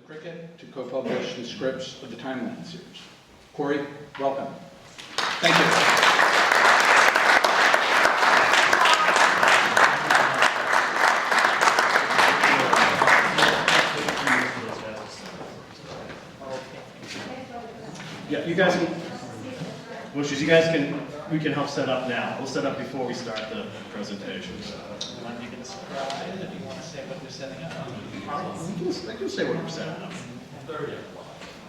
Cricket to co-publish the scripts of the Timeline series. Kory, welcome. Thank you. Yeah, you guys can, we can help set up now. We'll set up before we start the presentation. Want to give it a surprise, or do you want to say what you're setting up? I can say what we're setting up.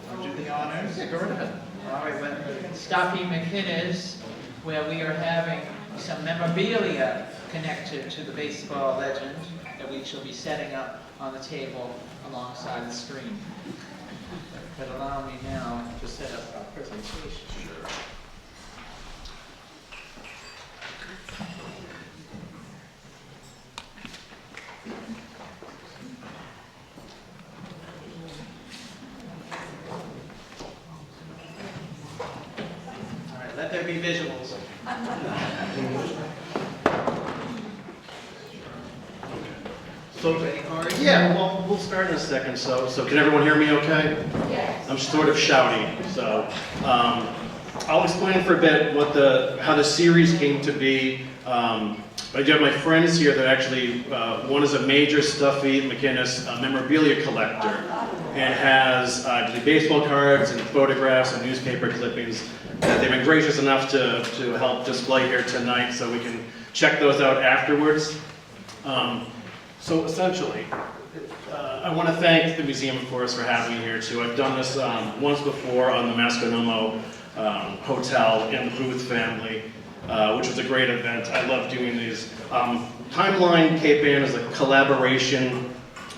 I'll do the honors. Yeah, go right ahead. All right, well, Stuffy McInnis, where we are having some memorabilia connected to the baseball legend that we shall be setting up on the table alongside the screen. But allow me now to set up our presentation. Sure. All right, let there be visuals. So, Ready, Kory? yeah, well, we'll start in a second. So can everyone hear me okay? Yes. I'm sort of shouty, so I'll explain for a bit how the series came to be. I do have my friends here that actually, one is a major Stuffy McInnis memorabilia collector and has the baseball cards and photographs and newspaper clippings that they've been gracious enough to help display here tonight, so we can check those out afterwards. So essentially, I want to thank the museum, of course, for having me here too. I've done this once before on the Masconomo Hotel and the Booth family, which was a great event. I love doing these. Timeline Cape Ann is a collaboration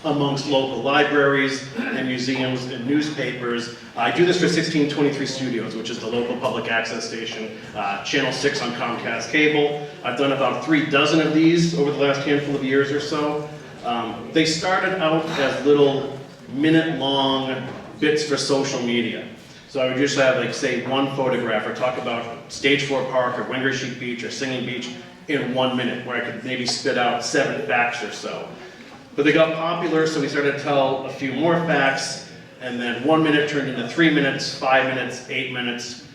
amongst local libraries and museums and newspapers. I do this for 1623 Studios, which is the local public access station, Channel 6 on Comcast Cable. I've done about 36 of these over the last handful of years or so. They started out as little minute-long bits for social media. So I would usually have, like, say, one photograph or talk about Stage 4 Park or Wingersheet Beach or Singing Beach in 1 minute, where I could maybe spit out 7 facts or so. But they got popular, so we started to tell a few more facts, and then 1 minute turned into 3 minutes, 5 minutes, 8 minutes.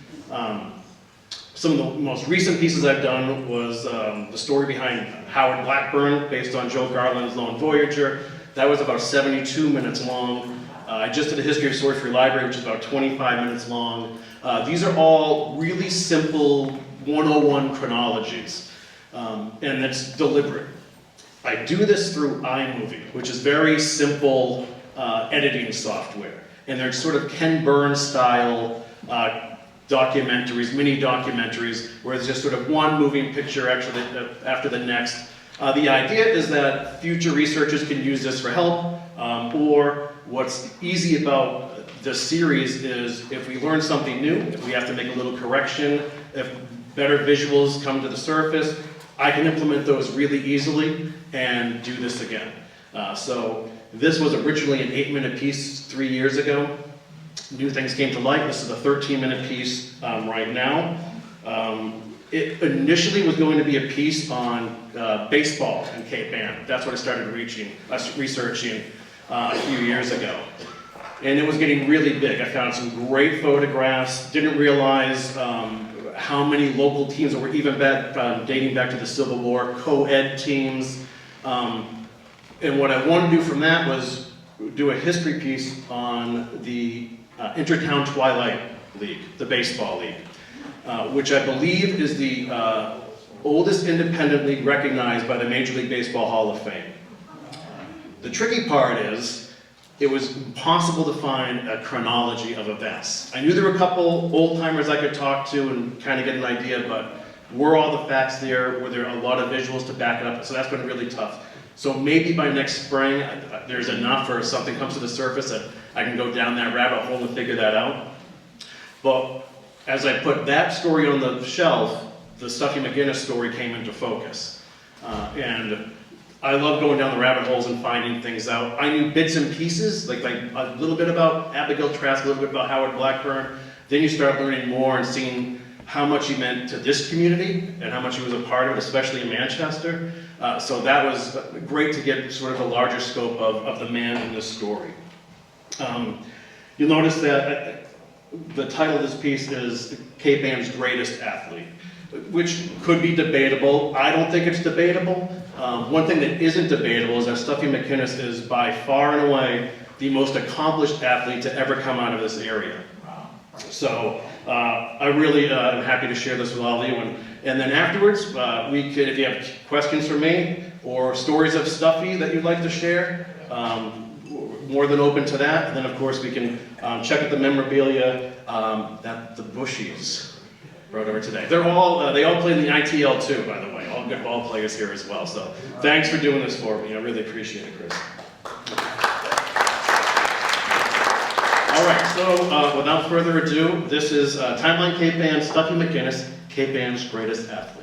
Some of the most recent pieces I've done was the story behind Howard Blackburn, based on Joe Garland's Lone Voyager. That was about 72 minutes long. I just did a History of Sword Free Library, which is about 25 minutes long. These are all really simple 101 chronologies, and it's deliberate. I do this through iMovie, which is very simple editing software. And they're sort of Ken Burns style documentaries, mini documentaries, where it's just sort of one moving picture after the next. The idea is that future researchers can use this for help, or what's easy about this series is if we learn something new, if we have to make a little correction, if better visuals come to the surface, I can implement those really easily and do this again. So this was originally an 8-minute piece 3 years ago. New things came to light. This is a 13-minute piece right now. It initially was going to be a piece on baseball in Cape Ann. That's what I started researching a few years ago. And it was getting really big. I found some great photographs, didn't realize how many local teams that were even dating back to the Civil War, co-ed teams. And what I wanted to do from that was do a history piece on the Intertown Twilight League, the baseball league, which I believe is the oldest independent league recognized by the Major League Baseball Hall of Fame. The tricky part is, it was impossible to find a chronology of events. I knew there were a couple old-timers I could talk to and kind of get an idea, but were all the facts there? Were there a lot of visuals to back it up? So that's been really tough. So maybe by next spring, there's enough, or something comes to the surface that I can go down that rabbit hole and figure that out. But as I put that story on the shelf, the Stuffy McInnis story came into focus. And I love going down the rabbit holes and finding things out. I knew bits and pieces, like a little bit about Abigail Trask, a little bit about Howard Blackburn. Then you start learning more and seeing how much he meant to this community and how much he was a part of it, especially in Manchester. So that was great to get sort of a larger scope of the man in this story. You'll notice that the title of this piece is Cape Ann's Greatest Athlete, which could be debatable. I don't think it's debatable. One thing that isn't debatable is that Stuffy McInnis is by far and away the most accomplished athlete to ever come out of this area. So I really am happy to share this with all of you. And then afterwards, we could, if you have questions for me or stories of Stuffy that you'd like to share, more than open to that. And then of course we can check out the memorabilia that the Bushies brought over today. They all play in the ITL too, by the way. All good ball players here as well. So thanks for doing this for me. I really appreciate it, Chris. All right, so without further ado, this is Timeline Cape Ann, Stuffy McInnis, Cape Ann's Greatest Athlete.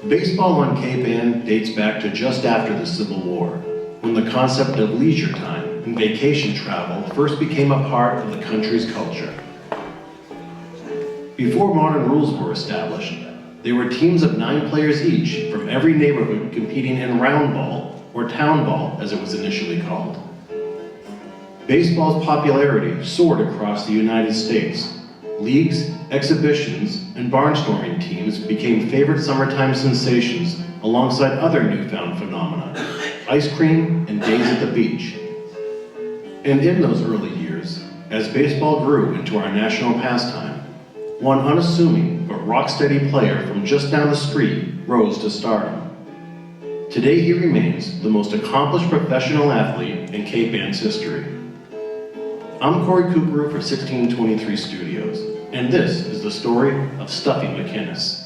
Baseball on Cape Ann dates back to just after the Civil War, when the concept of leisure time and vacation travel first became a part of the country's culture. Before modern rules were established, there were teams of 9 players each from every neighborhood competing in round ball, or town ball as it was initially called. Baseball's popularity soared across the United States. Leagues, exhibitions, and barnstorming teams became favorite summertime sensations alongside other newfound phenomena, ice cream and days at the beach. And in those early years, as baseball grew into our national pastime, one unassuming but rock-steady player from just down the street rose to stardom. Today he remains the most accomplished professional athlete in Cape Ann's history. I'm Kory Curcuru for 1623 Studios, and this is the story of Stuffy McInnis.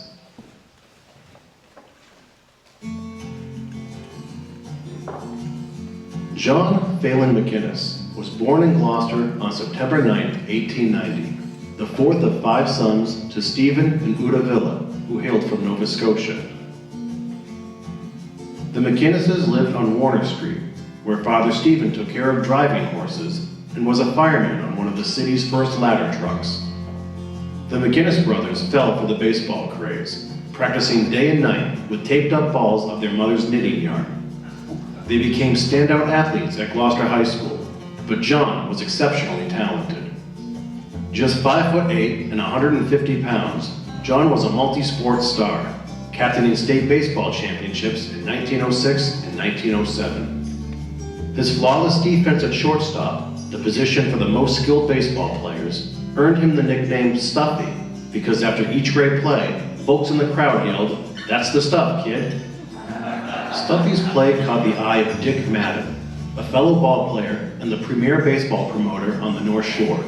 John Phelan McInnis was born in Gloucester on September 9, 1890, the fourth of 5 sons to Stephen and Uda Villa, who hailed from Nova Scotia. The McInnises lived on Warner Street, where Father Stephen took care of driving horses and was a fireman on one of the city's first ladder trucks. The McInnis brothers fell for the baseball craze, practicing day and night with taped up balls of their mother's knitting yarn. They became standout athletes at Gloucester High School, but John was exceptionally talented. Just 5'8" and 150 pounds, John was a multi-sport star, captaining state baseball championships in 1906 and 1907. His flawless defense at shortstop, the position for the most skilled baseball players, earned him the nickname Stuffy, because after each great play, folks in the crowd yelled, "That's the stuff, kid." Stuffy's play caught the eye of Dick Madden, a fellow ball player and the premier baseball promoter on the North Shore.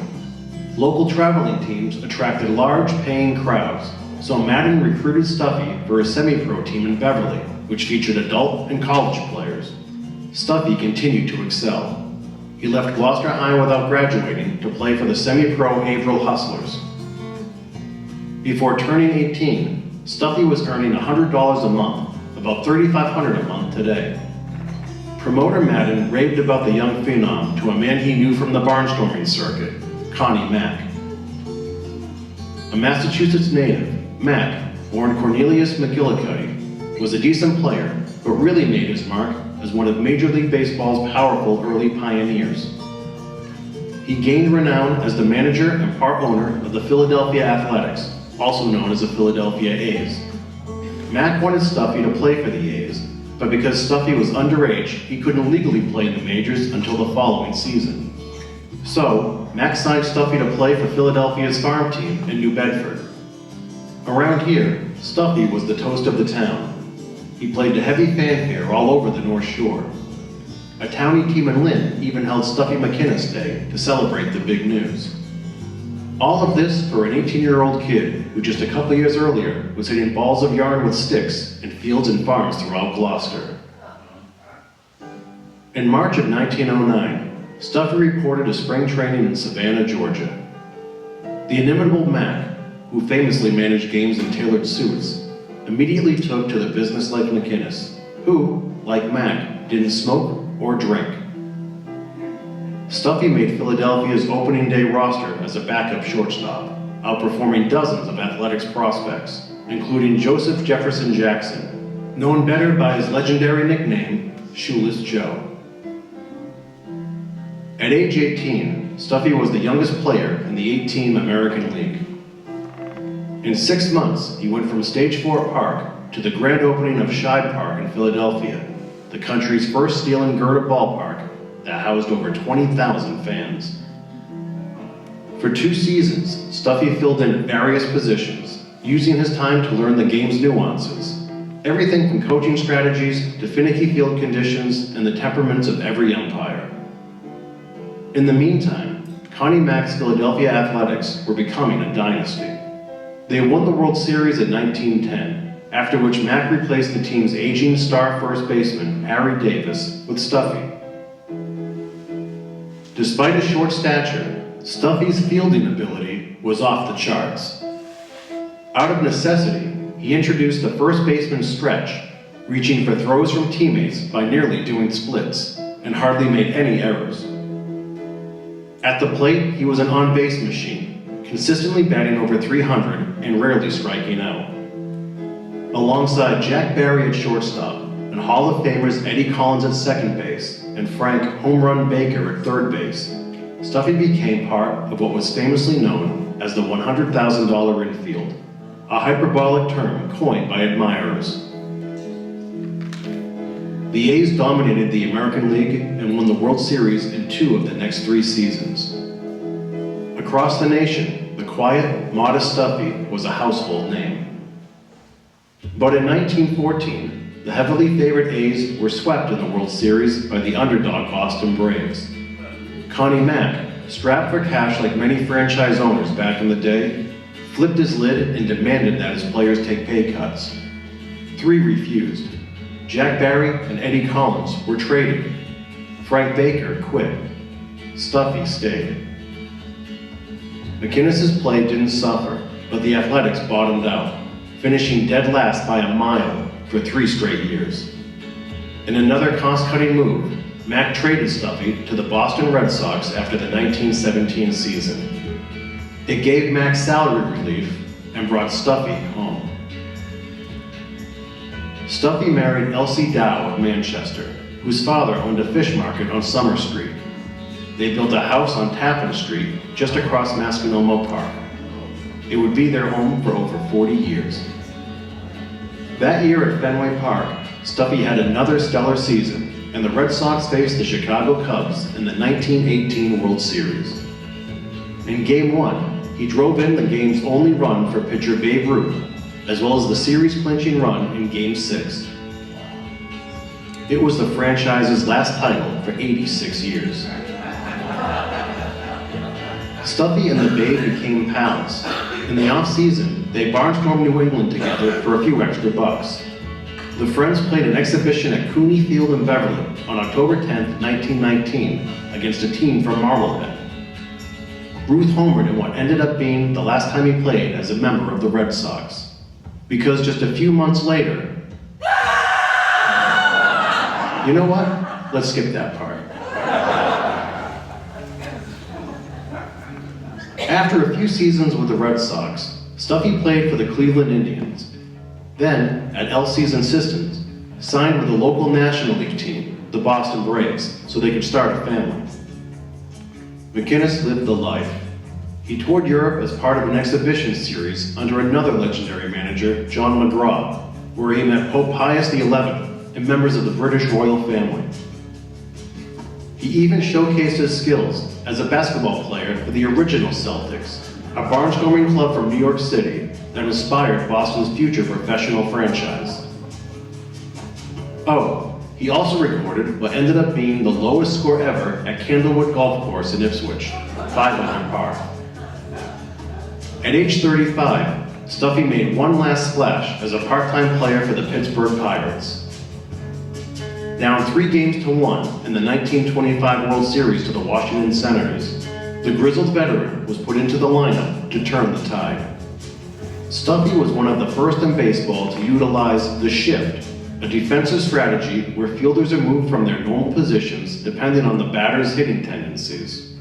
Local traveling teams attracted large paying crowds, so Madden recruited Stuffy for a semi-pro team in Beverly, which featured adult and college players. Stuffy continued to excel. He left Gloucester High without graduating to play for the semi-pro Averill Hustlers. Before turning 18, Stuffy was earning $100 a month, about $3,500 a month today. Promoter Madden raved about the young phenom to a man he knew from the barnstorming circuit, Connie Mack. A Massachusetts native, Mack, born Cornelius McGillicuddy, was a decent player, but really made his mark as one of Major League Baseball's powerful early pioneers. He gained renown as the manager and part owner of the Philadelphia Athletics, also known as the Philadelphia A's. Mack wanted Stuffy to play for the A's, but because Stuffy was underage, he couldn't legally play in the majors until the following season. So, Mack signed Stuffy to play for Philadelphia's farm team in New Bedford. Around here, Stuffy was the toast of the town. He played to heavy fanfare all over the North Shore. A townie team in Lynn even held Stuffy McInnis Day to celebrate the big news. All of this for an 18-year-old kid who just a couple years earlier was hitting balls of yarn with sticks in fields and farms throughout Gloucester. In March of 1909, Stuffy reported to spring training in Savannah, Georgia. The inimitable Mack, who famously managed games in tailored suits, immediately took to the business like McInnis, who, like Mac, didn't smoke or drink. Stuffy made Philadelphia's opening day roster as a backup shortstop, outperforming dozens of athletics prospects, including Joseph Jefferson Jackson, known better by his legendary nickname, Shoeless Joe. At age 18, Stuffy was the youngest player in the 8-team American League. In 6 months, he went from Stage 4 Park to the grand opening of Shibe Park in Philadelphia, the country's first steel and girder ballpark that housed over 20,000 fans. For 2 seasons, Stuffy filled in various positions, using his time to learn the game's nuances, everything from coaching strategies to finicky field conditions and the temperaments of every umpire. In the meantime, Connie Mack's Philadelphia Athletics were becoming a dynasty. They won the World Series in 1910, after which Mack replaced the team's aging star first baseman, Harry Davis, with Stuffy. Despite his short stature, Stuffy's fielding ability was off the charts. Out of necessity, he introduced the first baseman stretch, reaching for throws from teammates by nearly doing splits, and hardly made any errors. At the plate, he was an on-base machine, consistently batting over 300 and rarely striking out. Alongside Jack Barry at shortstop and Hall of Famers Eddie Collins at second base and Frank Home Run Baker at third base, Stuffy became part of what was famously known as the $100,000 infield, a hyperbolic term coined by admirers. The A's dominated the American League and won the World Series in 2 of the next 3 seasons. Across the nation, the quiet, modest Stuffy was a household name. But in 1914, the heavily favored A's were swept in the World Series by the underdog Boston Braves. Connie Mack, strapped for cash like many franchise owners back in the day, flipped his lid and demanded that his players take pay cuts. 3 refused. Jack Barry and Eddie Collins were traded. Frank Baker quit. Stuffy stayed. McInnis's play didn't suffer, but the Athletics bottomed out, finishing dead last by a mile for 3 straight years. In another cost-cutting move, Mack traded Stuffy to the Boston Red Sox after the 1917 season. It gave Mack salary relief and brought Stuffy home. Stuffy married Elsie Dow of Manchester, whose father owned a fish market on Summer Street. They built a house on Tappan Street, just across Masconomo Park. It would be their home for over 40 years. That year at Fenway Park, Stuffy had another stellar season, and the Red Sox faced the Chicago Cubs in the 1918 World Series. In Game 1, he drove in the game's only run for pitcher Babe Ruth, as well as the series-clinching run in Game 6. It was the franchise's last title for 86 years. Stuffy and the Babe became pals. In the off-season, they barnstormed New England together for a few extra bucks. The Friends played an exhibition at Cooney Field in Beverly on October 10, 1919, against a team from Marblehead. Ruth homered in what ended up being the last time he played as a member of the Red Sox. Because just a few months later... You know what? Let's skip that part. After a few seasons with the Red Sox, Stuffy played for the Cleveland Indians. Then, at Elsie's insistence, signed with the local National League team, the Boston Braves, so they could start a family. McInnis lived the life. He toured Europe as part of an exhibition series under another legendary manager, John McGraw, where he met Pope Pius XI and members of the British royal family. He even showcased his skills as a basketball player for the original Celtics, a barnstorming club from New York City that inspired Boston's future professional franchise. Oh, he also recorded what ended up being the lowest score ever at Candlewood Golf Course in Ipswich, 5 under par. At age 35, Stuffy made one last splash as a part-time player for the Pittsburgh Pirates. Down 3-1 in the 1925 World Series to the Washington Senators, the grizzled veteran was put into the lineup to turn the tide. Stuffy was one of the first in baseball to utilize the shift, a defensive strategy where fielders are moved from their normal positions depending on the batter's hitting tendencies.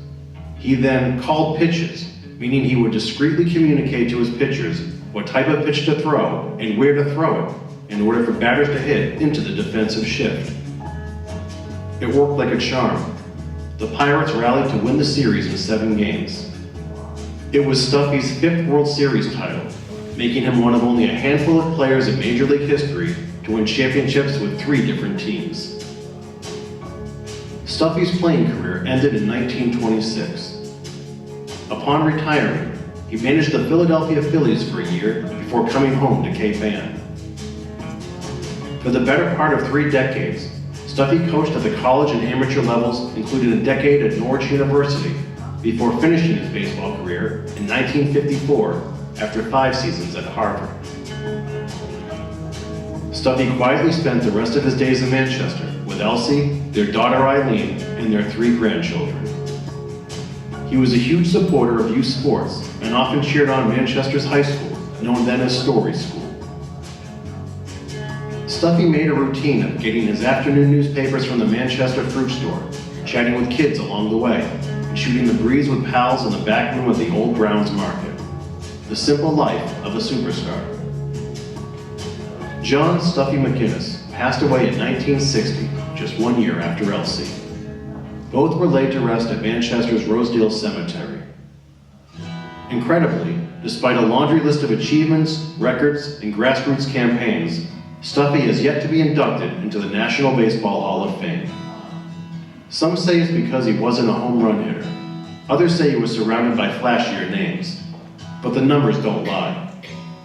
He then called pitches, meaning he would discreetly communicate to his pitchers what type of pitch to throw and where to throw it in order for batters to hit into the defensive shift. It worked like a charm. The Pirates rallied to win the series in 7 games. It was Stuffy's 5th World Series title, making him one of only a handful of players in Major League history to win championships with 3 different teams. Stuffy's playing career ended in 1926. Upon retiring, he managed the Philadelphia Phillies for a year before coming home to Cape Ann. For the better part of 3 decades, Stuffy coached at the college and amateur levels, including a decade at Norwich University, before finishing his baseball career in 1954 after 5 seasons at Harvard. Stuffy quietly spent the rest of his days in Manchester with Elsie, their daughter Eileen, and their 3 grandchildren. He was a huge supporter of youth sports and often cheered on Manchester's high school, known then as Story School. Stuffy made a routine of getting his afternoon newspapers from the Manchester fruit store, chatting with kids along the way, and shooting the breeze with pals in the back room of the Old Browns Market. The simple life of a superstar. John Stuffy McInnis passed away in 1960, just 1 year after Elsie. Both were laid to rest at Manchester's Rosedale Cemetery. Incredibly, despite a laundry list of achievements, records, and grassroots campaigns, Stuffy has yet to be inducted into the National Baseball Hall of Fame. Some say it's because he wasn't a home run hitter. Others say he was surrounded by flashier names. But the numbers don't lie.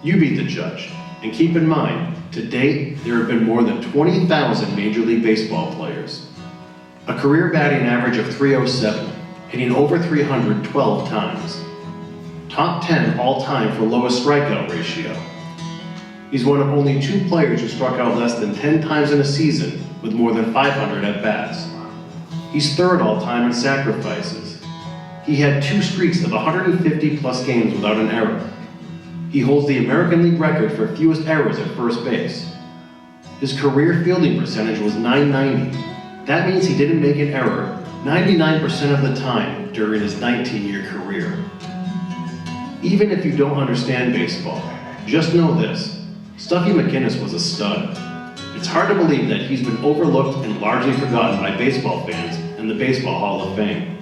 You be the judge. And keep in mind, to date, there have been more than 20,000 Major League Baseball players. A career batting average of .307, hitting over 300 12 times. Top 10 all-time for lowest strikeout ratio. He's one of only 2 players who struck out less than 10 times in a season with more than 500 at-bats. He's 3rd all-time in sacrifices. He had 2 streaks of 150-plus games without an error. He holds the American League record for fewest errors at first base. His career fielding percentage was .990. That means he didn't make an error 99% of the time during his 19-year career. Even if you don't understand baseball, just know this. Stuffy McInnis was a stud. It's hard to believe that he's been overlooked and largely forgotten by baseball fans in the Baseball Hall of Fame.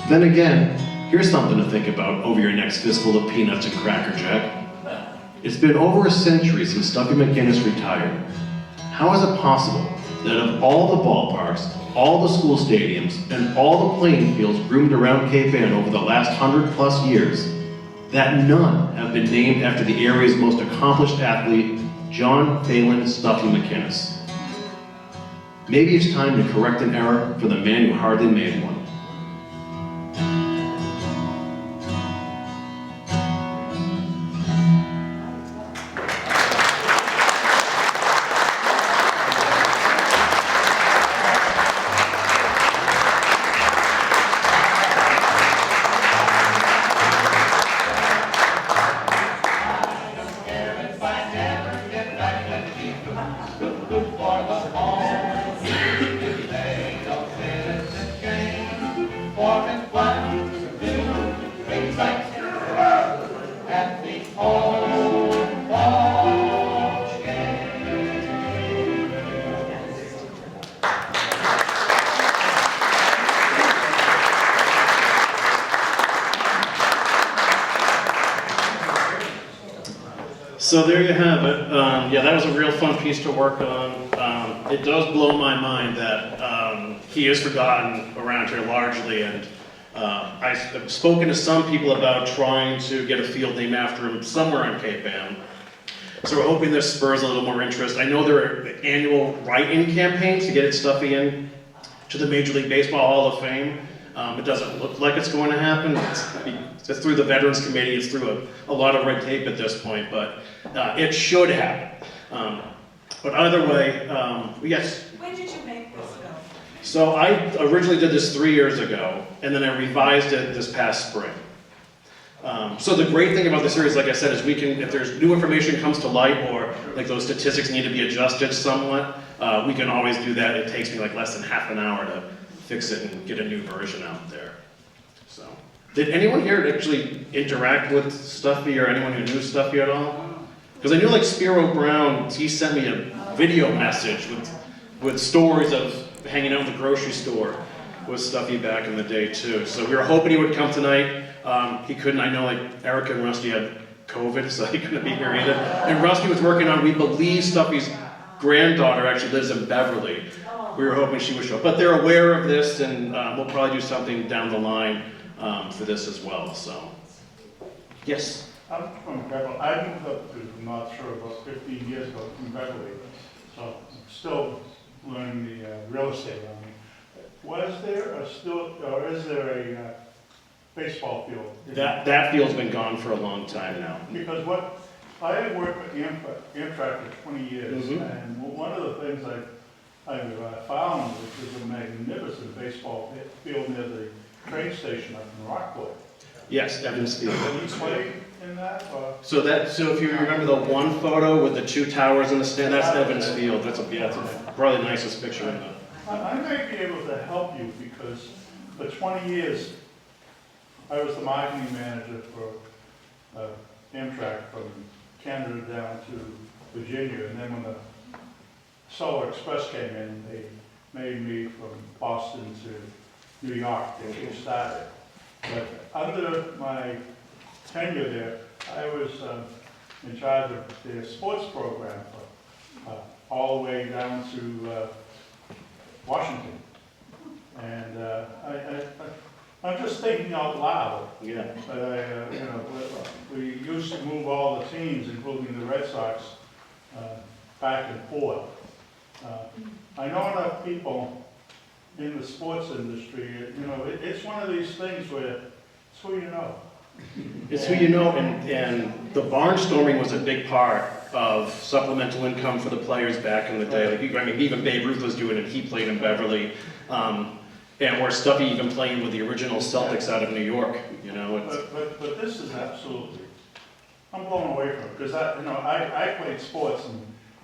Then again, here's something to think about over your next fistful of peanuts and Cracker Jack. It's been over a century since Stuffy McInnis retired. How is it possible that of all the ballparks, all the school stadiums, and all the playing fields groomed around Cape Ann over the last 100-plus years, that none have been named after the area's most accomplished athlete, John Phelan Stuffy McInnis? Maybe it's time to correct an error for the man who hardly made one. So there you have it. Yeah, that was a real fun piece to work on. It does blow my mind that he is forgotten around here largely, and I've spoken to some people about trying to get a field named after him somewhere in Cape Ann. So we're hoping this spurs a little more interest. I know there are annual write-in campaigns to get Stuffy in to the Major League Baseball Hall of Fame. It doesn't look like it's going to happen. It's through the Veterans Committee. It's through a lot of red tape at this point, but it should happen. But either way, yes? When did you make this film? So I originally did this 3 years ago, and then I revised it this past spring. So the great thing about the series, like I said, is we can, if there's new information comes to light or like those statistics need to be adjusted somewhat, we can always do that. It takes me like less than half an hour to fix it and get a new version out there. So, did anyone here actually interact with Stuffy or anyone who knew Stuffy at all? Because I knew like Spiro Brown, he sent me a video message with stories of hanging out in the grocery store with Stuffy back in the day too. So we were hoping he would come tonight. He couldn't. I know like Erica and Rusty had COVID, so he couldn't be here either. And Rusty was working on, we believe Stuffy's granddaughter actually lives in Beverly. We were hoping she would show up. But they're aware of this, and we'll probably do something down the line for this as well. So, yes. I'm from Beverly. I moved up to North Shore about 15 years ago from Beverly, so I'm still learning the real estate around me. Was there a still, or is there a baseball field? That field's been gone for a long time now. Because what I had worked with Amtrak for 20 years, and one of the things I've found, which is a magnificent baseball field near the train station up in Rockport. Yes, Evans Field. Did he play in that? Or? So if you remember the one photo with the two towers in the stand, that's Evans Field. That's probably the nicest picture in the. I may be able to help you because for 20 years I was the marketing manager for Amtrak from Canada down to Virginia, and then when the Solar Express came in, they made me from Boston to New York. They started. But under my tenure there, I was in charge of their sports program for, all the way down to Washington. And I'm just thinking out loud. Yeah. But we used to move all the teams, including the Red Sox, back and forth. I know enough people in the sports industry. It's one of these things where it's who you know. It's who you know, and the barnstorming was a big part of supplemental income for the players back in the day. Like, even Babe Ruth was doing it. He played in Beverly, and where Stuffy even playing with the original Celtics out of New York. But this is absolutely. I'm blown away from it because I played sports and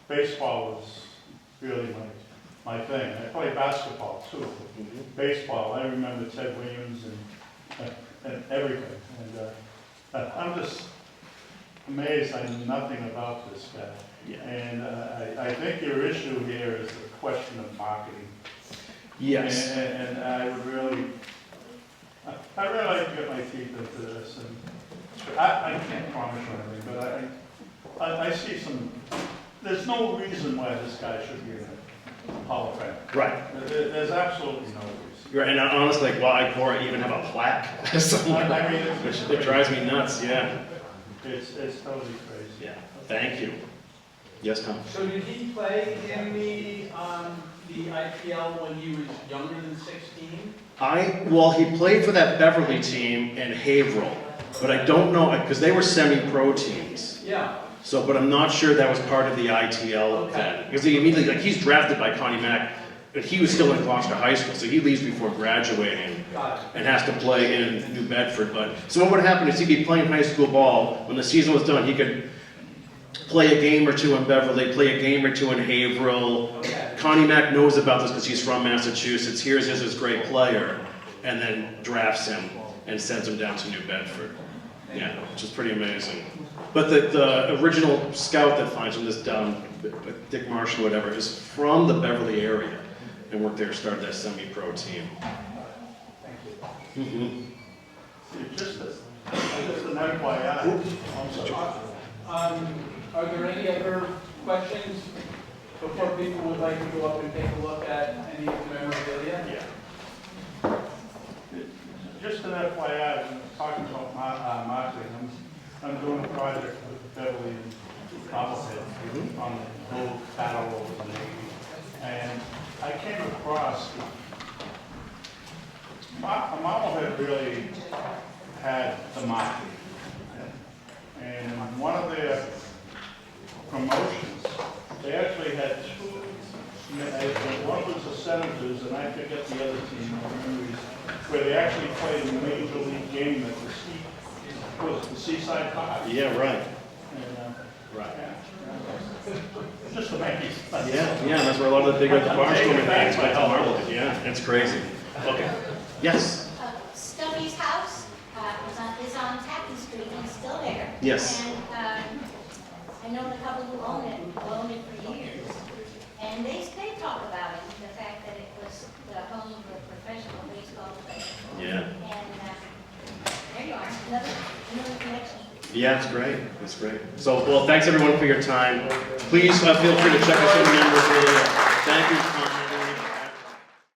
baseball was really my thing. I played basketball too. Baseball, I remember Ted Williams and everything. And I'm just amazed I knew nothing about this guy. Yeah. And I think your issue here is the question of marketing. Yes. And I would really like to get my teeth into this. And I can't promise you anything, but I see some. There's no reason why this guy should be in the Hall of Fame. Right. There's absolutely no reason. Right, and honestly, like, why Kory even have a plaque? I mean, it drives me nuts. Yeah. It's totally crazy. Yeah. Thank you. Yes, Tom. So did he play in the IPL when he was younger than 16? Well, he played for that Beverly team in Haverhill, but I don't know, because they were semi-pro teams. Yeah. So, but I'm not sure that was part of the ITL then. Because he immediately, like, he's drafted by Connie Mack, but he was still in Gloucester High School, so he leaves before graduating and has to play in New Bedford. But so what would happen is he'd be playing high school ball. When the season was done, he could play a game or two in Beverly, play a game or two in Haverhill. Okay. Connie Mack knows about this because he's from Massachusetts, hears this great player, and then drafts him and sends him down to New Bedford. Yeah, which is pretty amazing. But the original scout that finds him, this Dick Marshall or whatever, is from the Beverly area and worked there, started that semi-pro team. Thank you. Just an FYI. I'm sorry. Are there any other questions before people would like to go up and take a look at any of the memorabilia? Yeah. Just an FYI, talking about marketing, I'm doing a project with Beverly and Bobblehead on the old battle over the Navy. And I came across, Bobblehead really had the marketing. And one of their promotions, they actually had two, one was the Senators, and I forget the other team, where they actually played a major league game at the Ski what was it, the Seaside Park? Yeah, right. And, Right. just to make it. Yeah, that's where a lot of the big barnstorming things by Marblehead. Yeah, it's crazy. Okay. Yes. Stuffy's house is on Tappan Street, and it's still there. Yes. And I know the couple who own it for years. And they talk about it, the fact that it was the home of a professional baseball player. Yeah. And there you are, another connection. Yeah, it's great. It's great. So, well, thanks everyone for your time. Please feel free to check us out, members. Thank you, Tom.